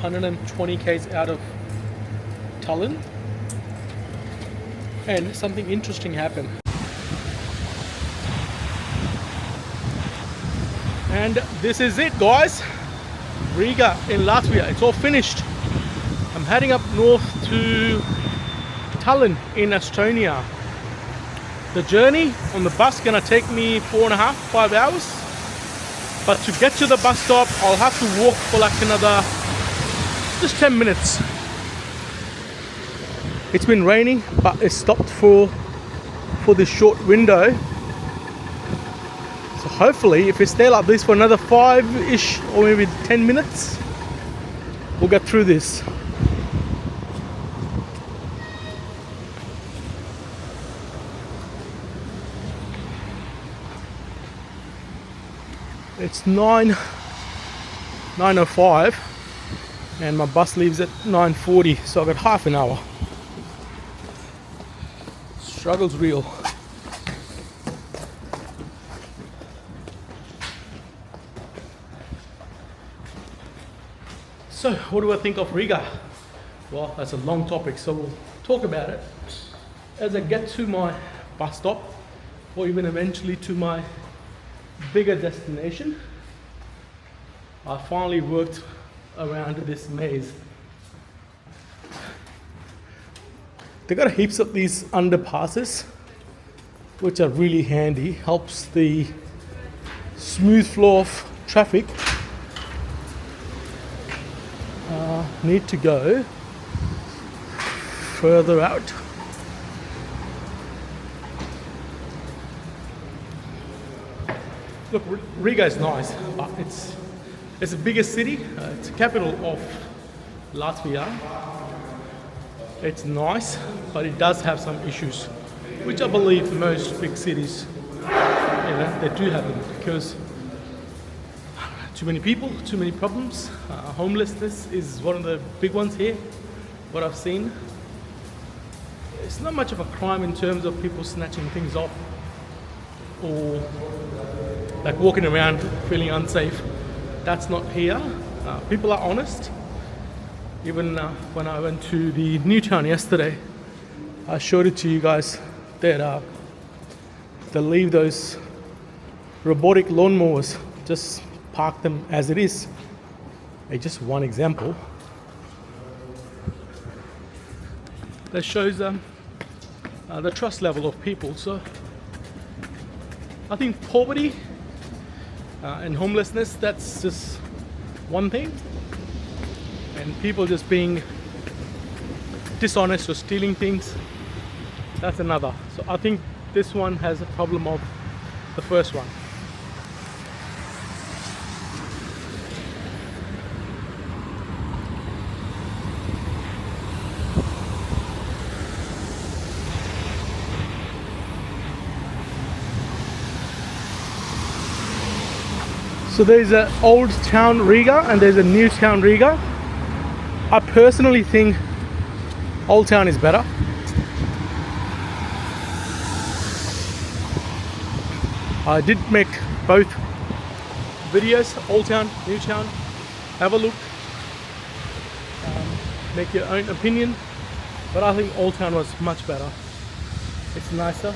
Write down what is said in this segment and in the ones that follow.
120 k's out of Tallinn, and something interesting happened. And this is it, guys. Riga in Latvia, it's all finished. I'm heading up north to Tallinn in Estonia. The journey on the bus gonna take me 4.5–5 hours, but to get to the bus stop I'll have to walk for like another just 10 minutes. It's been raining, but it stopped for this short window. So hopefully if we stay like this for another 5-ish or maybe 10 minutes, we'll get through this. It's 9:05 and my bus leaves at 9:40, so I've got half an hour. Struggle's real. So what do I think of Riga? Well, that's a long topic, so we'll talk about it as I get to my bus stop, or even eventually to my bigger destination. I finally worked around this maze. They got heaps of these underpasses, which are really handy. Helps the smooth flow of traffic. Need to go further out. Look, Riga is nice, but it's the biggest city. It's the capital of Latvia. It's nice, but it does have some issues, which I believe most big cities, they do have them, because too many people, too many problems. Homelessness is one of the big ones here, what I've seen. It's not much of a crime in terms of people snatching things off or like walking around feeling unsafe. That's not here. People are honest. Even when I went to the new town yesterday, I showed it to you guys that they leave those robotic lawnmowers, just park them as it is. It's just one example that shows the trust level of people. So I think poverty and homelessness, that's just one thing, and people just being dishonest or stealing things, that's another. So I think this one has a problem of the first one. So there's an old town Riga and there's a new town Riga. I personally think old town is better. I did make both videos, old town, new town. Have a look, make your own opinion, but I think old town was much better. It's nicer.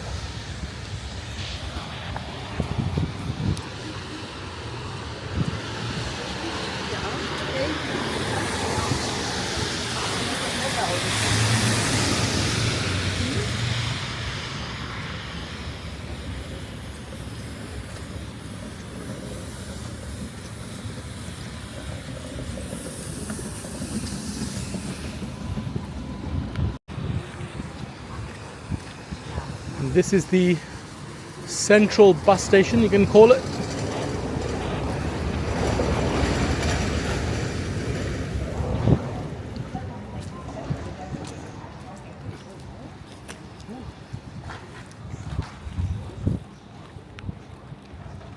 This is the central bus station, you can call it.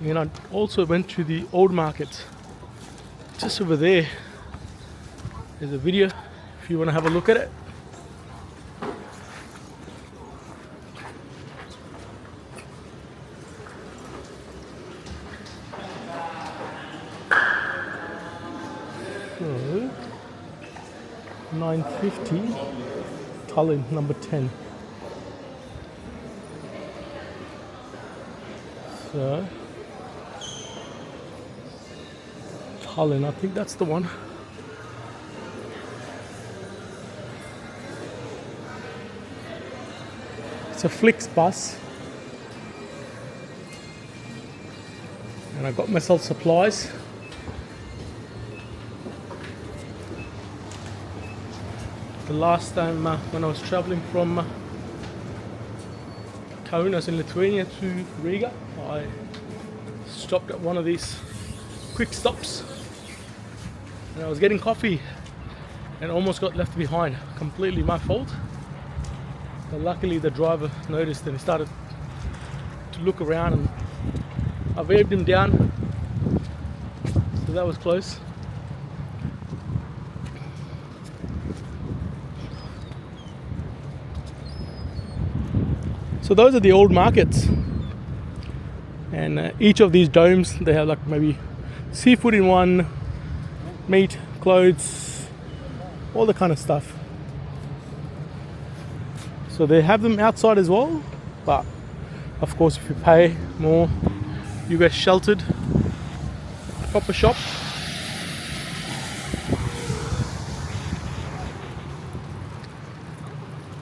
And I also went to the old market just over there. There's a video if you want to have a look at it. So 950. Tallinn, number 10. So, Tallinn, I think that's the one. It's a Flix bus. And I got myself supplies. The last time when I was traveling from Kaunas in Lithuania to Riga, I stopped at one of these quick stops and I was getting coffee and almost got left behind. Completely my fault. But luckily the driver noticed and he started to look around and I waved him down. So that was close. So those are the old markets, and each of these domes, they have like maybe seafood in one, meat, clothes, all the kind of stuff. So they have them outside as well, but of course if you pay more, you get sheltered. Proper shop.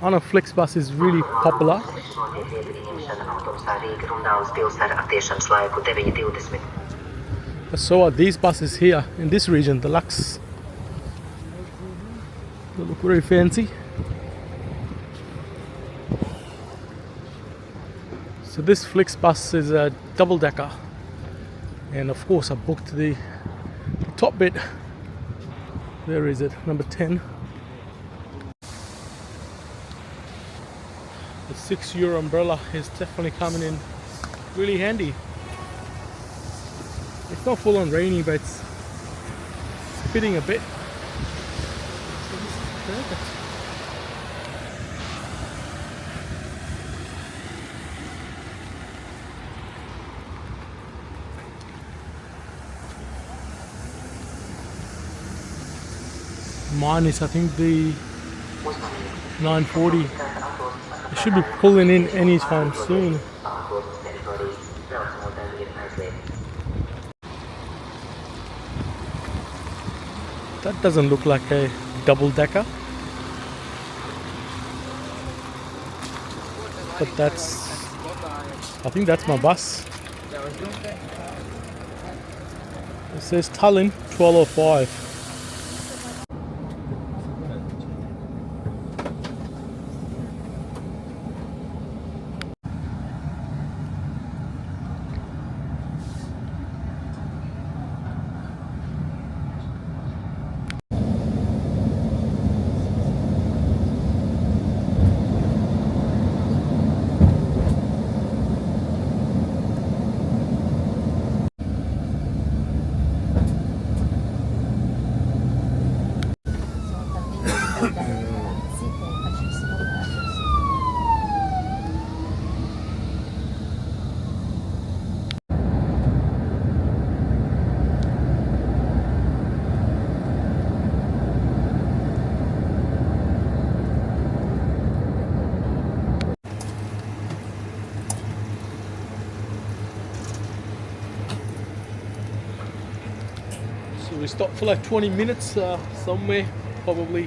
I know Flixbus is really popular. So are these buses here in this region, the Lux. They look very fancy. So this Flixbus is a double-decker. And of course I booked the top bit. Where is it? Number 10. The €6 umbrella is definitely coming in really handy. It's not full on rainy, but it's fitting a bit. So this is perfect. Mine is, I think, the 940. It should be pulling in anytime soon. That doesn't look like a double-decker. But that's, I think that's my bus. It says Tallinn 1205. So we stopped for like 20 minutes somewhere, probably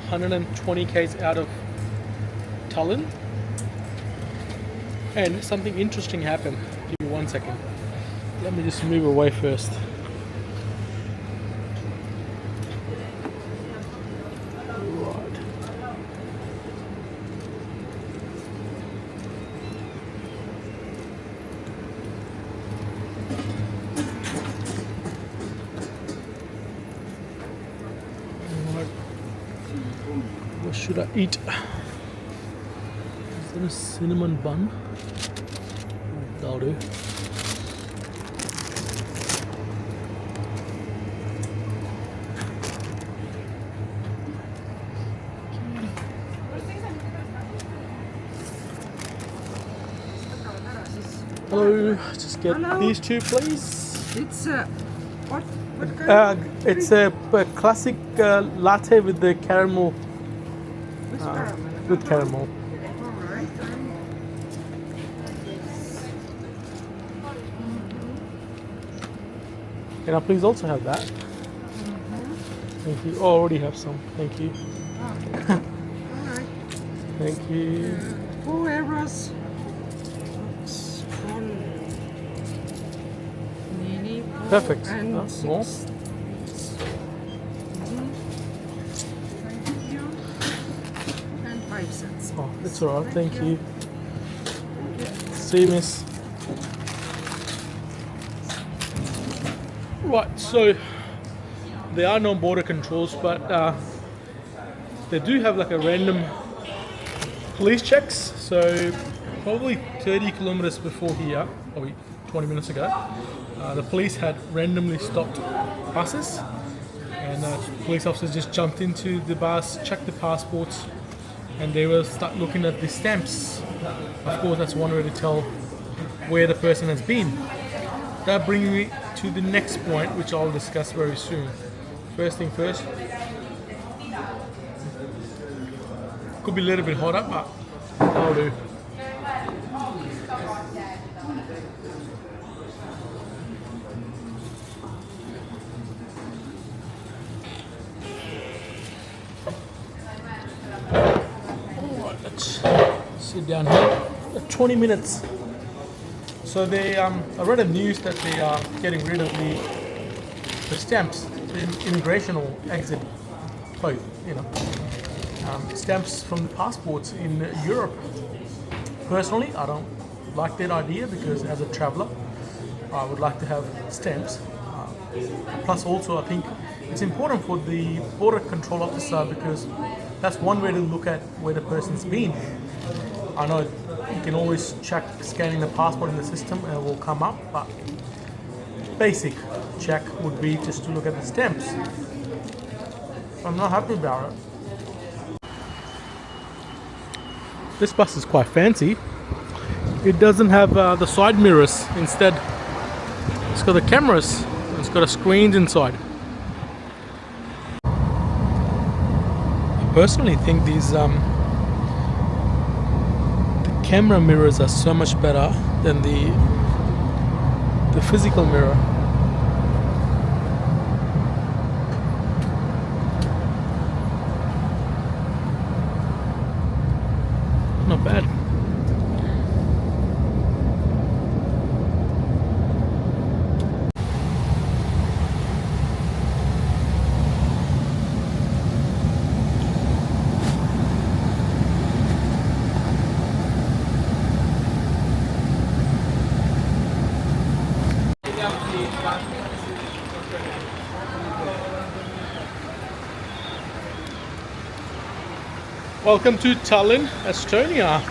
120 k's out of Tallinn. And something interesting happened. Give me 1 second. Let me just move away first. Right. What should I eat? Is there a cinnamon bun? That'll do. Hello, just get these two, please. It's It's a classic latte with the caramel. With caramel. Alright. Can I please also have that? Thank you. Oh, I already have some. Thank you. Alright. Thank you. 2 euros. Perfect. And More? 6. Thank you. And 5 cents. Oh, it's alright. Thank you. See you, miss. Right, so there are no border controls, but they do have like a random police checks. So probably 30 kilometers before here, probably 20 minutes ago, the police had randomly stopped buses, and police officers just jumped into the bus, checked the passports, and they will start looking at the stamps. Of course, that's one way to tell where the person has been. That brings me to the next point, which I'll discuss very soon. First thing first, could be a little bit hotter, but that'll do. Alright, let's sit down here. 20 minutes. So they, I read the news that they are getting rid of the stamps, the immigration or exit, both, you know, stamps from the passports in Europe. Personally, I don't like that idea because as a traveller, I would like to have stamps. Plus also I think it's important for the border control officer because that's one way to look at where the person's been. I know you can always check scanning the passport in the system and it will come up, but basic check would be just to look at the stamps. I'm not happy about it. This bus is quite fancy. It doesn't have the side mirrors. Instead, it's got the cameras. It's got a screen inside. I personally think these the camera mirrors are so much better than the physical mirror. Not bad. Welcome to Tallinn, Estonia.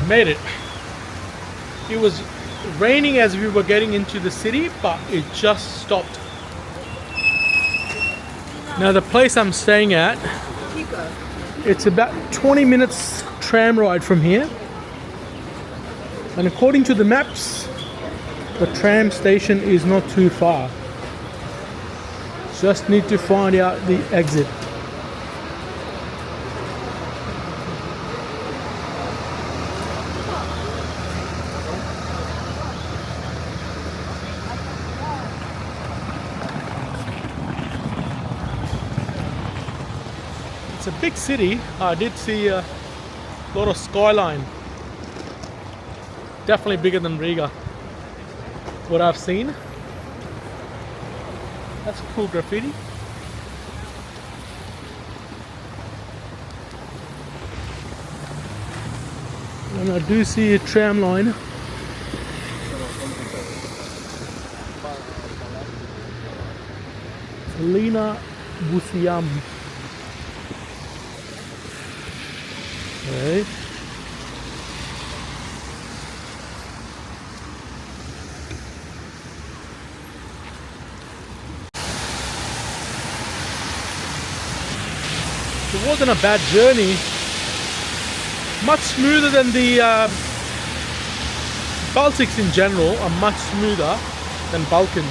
Made it. It was raining as we were getting into the city, but it just stopped. Now the place I'm staying at, it's about 20 minutes tram ride from here. And according to the maps, the tram station is not too far. Just need to find out the exit. It's a big city. I did see a lot of skyline. Definitely bigger than Riga. What I've seen. That's cool graffiti. And I do see a tram line. Lina Busiam. Okay. It wasn't a bad journey. Much smoother than the Baltics in general, are much smoother than Balkans.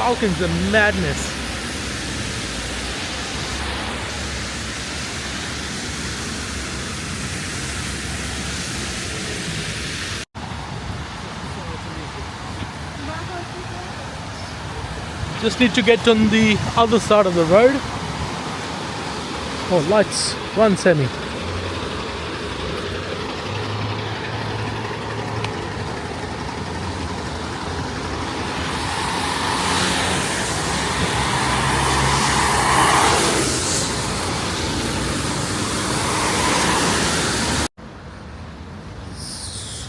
Balkans are madness. Just need to get on the other side of the road. Oh, lights, run Sammy.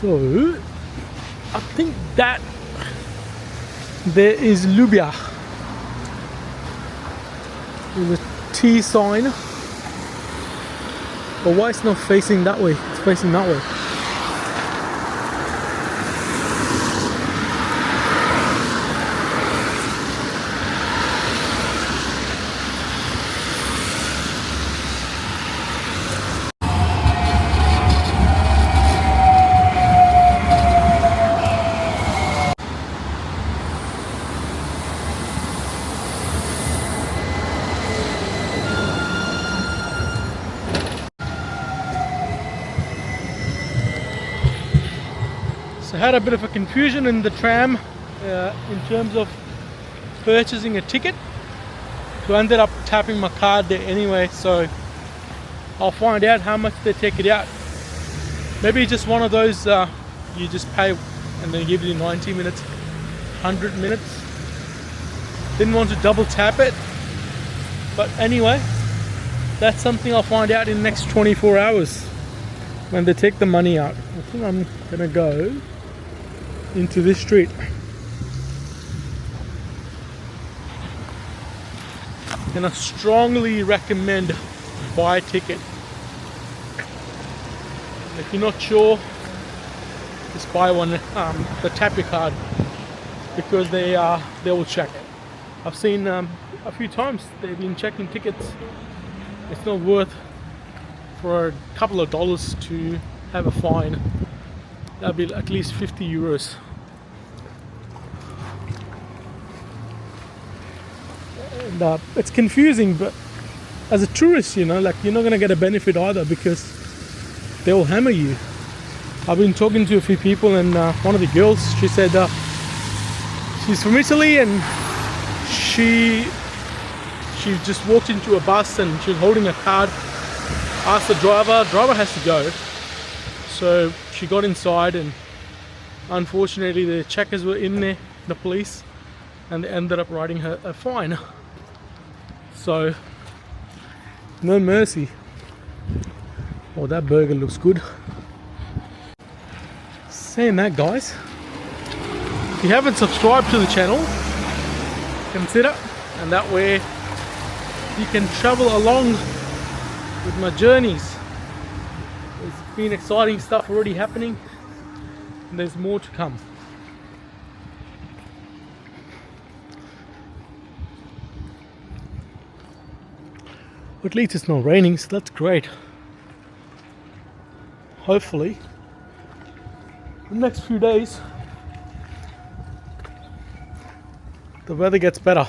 So, I think that there is Lubia. With a T sign. But why it's not facing that way? It's facing that way. So I had a bit of a confusion in the tram in terms of purchasing a ticket. So I ended up tapping my card there anyway, so I'll find out how much they take it out. Maybe just one of those you just pay and they give you 90 minutes, 100 minutes. Didn't want to double tap it, but anyway, that's something I'll find out in the next 24 hours when they take the money out. I think I'm gonna go into this street. And I strongly recommend buy a ticket. If you're not sure, just buy one. The tap your card, because they will check. I've seen a few times they've been checking tickets. It's not worth for a couple of dollars to have a fine. That'd be at least 50 euros. And it's confusing, but as a tourist, you know, like, you're not gonna get a benefit either, because they will hammer you. I've been talking to a few people, and one of the girls, she said she's from Italy, and she just walked into a bus and she was holding a card. Asked the driver has to go. So she got inside, and unfortunately the checkers were in there, the police, and they ended up writing her a fine. So no mercy. Oh, that burger looks good. Saying that, guys, if you haven't subscribed to the channel, consider, and that way you can travel along with my journeys. There's been exciting stuff already happening, and there's more to come. At least it's not raining, so that's great. Hopefully the next few days the weather gets better.